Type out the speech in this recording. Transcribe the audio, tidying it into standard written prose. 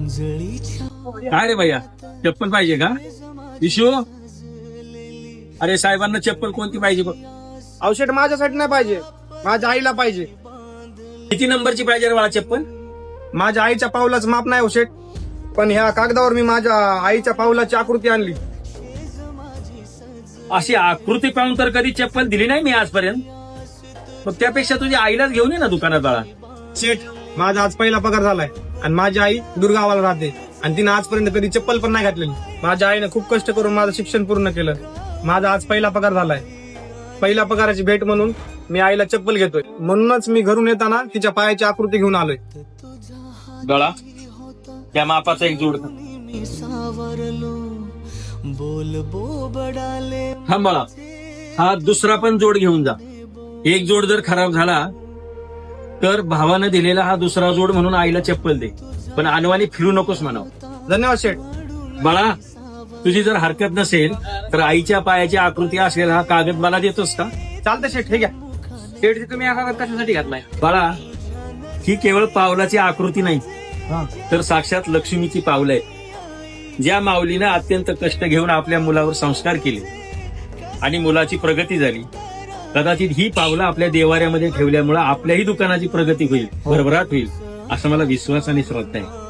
काय रे भैया, चप्पल पाहिजे का? विशू, अरे साहेबांना चप्पल कोणती पाहिजे बघ. औषध माझ्यासाठी नाही पाहिजे, माझ्या आईला पाहिजे. किती नंबरची पाहिजे रे बाळा चप्पल? माझ्या आईच्या पावलाचं माप नाही औषध, पण ह्या कागदावर मी माझ्या आईच्या पावलाची आकृती आणली. अशी आकृती पाहून तर कधी चप्पल दिली नाही मी आजपर्यंत. मग त्यापेक्षा तुझ्या आईलाच घेऊन ये ना दुकानात बाळा. शेठ, माझा आज पहिला पगार झालाय आणि माझी आई दुर्गावाला राहते आणि तिने आजपर्यंत कधी चप्पल पण नाही घातलेली. माझ्या आईने खूप कष्ट करून माझं शिक्षण पूर्ण केलं. माझा आज पहिला पगार झालाय. पहिल्या पगाराची भेट म्हणून मी आईला चप्पल घेतोय. म्हणूनच मी घरून येताना तिच्या पायाची आकृती घेऊन आलोय. गळा त्या मापाचा एक जोड. हा बाळा, हा दुसरा पण जोड घेऊन जा. एक जोड जर खराब झाला तर भावानं दिलेला हा दुसरा जोड म्हणून आईला चप्पल दे, पण अनवाणी फिरू नकोस म्हणावं. धन्यवाद शेठ. बाळा, तुझी जर हरकत नसेल तर आईच्या पायाची आकृती असलेला हा कागद मला देतोस का? चालतं शेठ, हे घ्या. शेठ, तुम्ही हा कागद कशासाठी घातलाय? बाळा, ही केवळ पावलाची आकृती नाही तर साक्षात लक्ष्मीची पावलं आहे. ज्या माऊलीनं अत्यंत कष्ट घेऊन आपल्या मुलावर संस्कार केले आणि मुलाची प्रगती झाली. कदाचित ही पावलं आपल्या देवाऱ्यामध्ये ठेवल्यामुळे आपल्याही दुकानाची प्रगती होईल, भरभराट होईल, असं मला विश्वास आणि श्रद्धा आहे.